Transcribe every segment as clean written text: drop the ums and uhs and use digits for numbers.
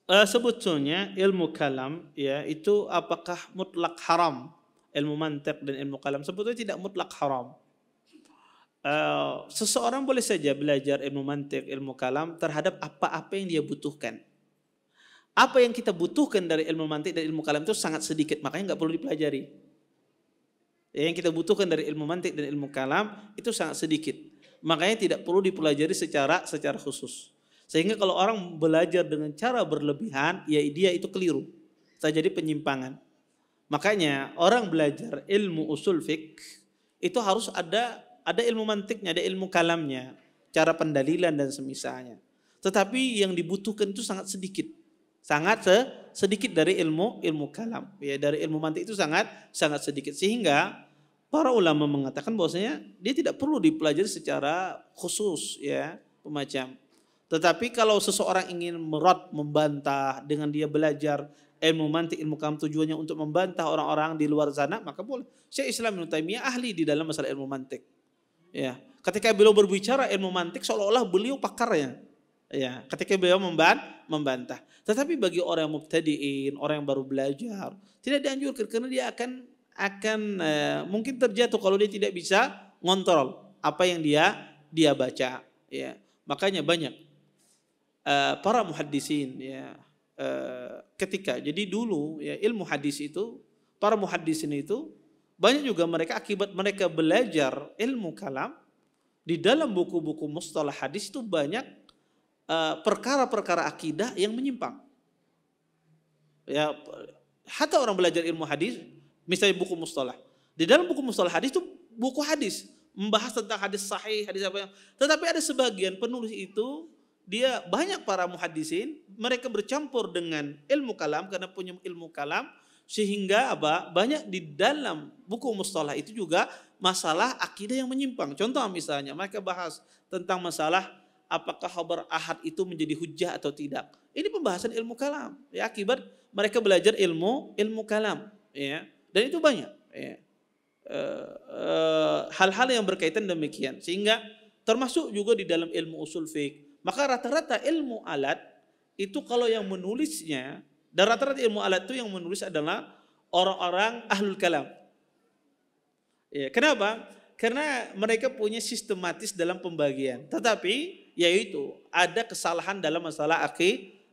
Sebetulnya ilmu kalam ya itu apakah mutlak haram? Ilmu mantiq dan ilmu kalam sebetulnya tidak mutlak haram. Seseorang boleh saja belajar ilmu mantiq, ilmu kalam terhadap apa-apa yang dia butuhkan. Apa yang kita butuhkan dari ilmu mantiq dan ilmu kalam itu sangat sedikit, makanya nggak perlu dipelajari. Yang kita butuhkan dari ilmu mantiq dan ilmu kalam itu sangat sedikit, makanya tidak perlu dipelajari secara khusus. Sehingga kalau orang belajar dengan cara berlebihan, ya dia itu keliru, terjadi penyimpangan. Makanya orang belajar ilmu usul fiqh itu harus ada ilmu mantiknya, ada ilmu kalamnya, cara pendalilan dan semisalnya. Tetapi yang dibutuhkan itu sangat sedikit. Sangat sedikit dari ilmu kalam. Ya, dari ilmu mantik itu sangat sedikit, sehingga para ulama mengatakan bahwasanya dia tidak perlu dipelajari secara khusus ya, pemacam. Tetapi kalau seseorang ingin membantah dengan dia belajar ilmu mantik, ilmu kalam tujuannya untuk membantah orang-orang di luar sana, maka boleh. Syekh Islam Ibnu Taimiyah ahli di dalam masalah ilmu mantik. Ya, ketika beliau berbicara ilmu mantik seolah-olah beliau pakarnya. Ya, ketika beliau membantah. Tetapi bagi orang yang mubtadiin, orang yang baru belajar, tidak dianjurkan karena dia akan mungkin terjatuh kalau dia tidak bisa ngontrol apa yang dia baca. Ya, makanya banyak para muhaddisin ya ketika jadi dulu ya ilmu hadis itu, para muhaddisin itu banyak juga mereka akibat mereka belajar ilmu kalam di dalam buku-buku mustalah hadis itu banyak perkara-perkara akidah yang menyimpang. Ya, hatta orang belajar ilmu hadis, misalnya buku mustalah. Di dalam buku mustalah hadis itu buku hadis, membahas tentang hadis sahih, hadis apa yang. Tetapi ada sebagian penulis itu dia banyak para muhaddisin, mereka bercampur dengan ilmu kalam karena punya ilmu kalam, sehingga apa? Banyak di dalam buku mustalah itu juga masalah akidah yang menyimpang. Contoh misalnya mereka bahas tentang masalah apakah khabar ahad itu menjadi hujjah atau tidak. Ini pembahasan ilmu kalam. Ya, akibat mereka belajar ilmu kalam. Ya, dan itu banyak. Ya. Hal-hal yang berkaitan demikian. Sehingga termasuk juga di dalam ilmu usul fiqh. Maka rata-rata ilmu alat itu kalau yang menulisnya, dan rata-rata ilmu alat itu yang menulis adalah orang-orang ahlul kalam. Ya, kenapa? Karena mereka punya sistematis dalam pembagian. Tetapi yaitu ada kesalahan dalam masalah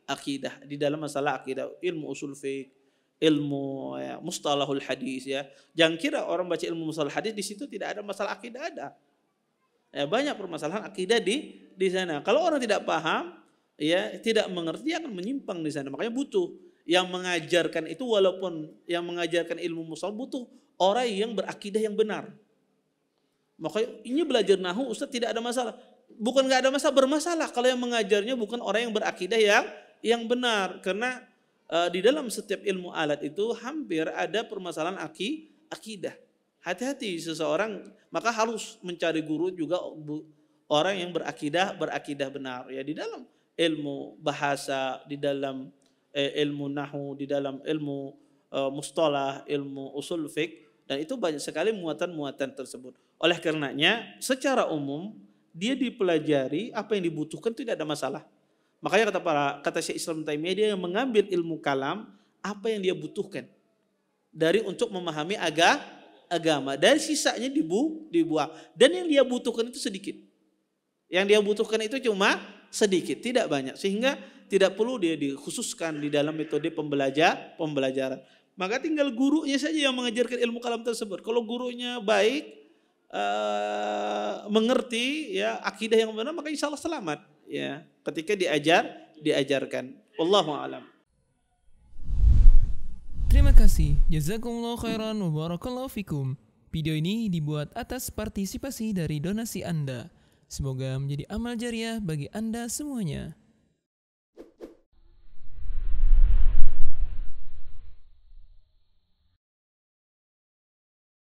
akidah, di dalam masalah akidah, ilmu usul fiqh, ilmu ya, mustalahul hadis ya. Jangan kira orang baca ilmu mustalah hadis di situ tidak ada masalah akidah, ada. Ya, banyak permasalahan akidah di sana. Kalau orang tidak paham, ya tidak mengerti akan menyimpang di sana. Makanya butuh yang mengajarkan itu, walaupun yang mengajarkan ilmu mustalah butuh orang yang berakidah yang benar. Makanya ini belajar nahu Ustaz tidak ada masalah. Bukan nggak ada masalah, bermasalah kalau yang mengajarnya bukan orang yang berakidah yang benar. Karena di dalam setiap ilmu alat itu hampir ada permasalahan akidah. Hati-hati seseorang, maka harus mencari guru juga orang yang berakidah benar. Ya, di dalam ilmu bahasa, di dalam ilmu nahu, di dalam ilmu mustalah, ilmu usul fiqh, dan itu banyak sekali muatan-muatan tersebut. Oleh karenanya secara umum dia dipelajari apa yang dibutuhkan tidak ada masalah. Makanya kata Syekh Islam Taimiyah, dia yang mengambil ilmu kalam apa yang dia butuhkan dari untuk memahami agama, dan sisanya dibuang. Dan yang dia butuhkan itu sedikit. Yang dia butuhkan itu cuma sedikit, tidak banyak, sehingga tidak perlu dia dikhususkan di dalam metode pembelajaran. Maka tinggal gurunya saja yang mengajarkan ilmu kalam tersebut. Kalau gurunya baik, mengerti ya akidah yang benar, maka insya Allah selamat ya ketika diajarkan. Wallahu a'lam. Terima kasih. Jazakumullah khairan wa barakallahu fikum. Video ini dibuat atas partisipasi dari donasi Anda. Semoga menjadi amal jariah bagi Anda semuanya.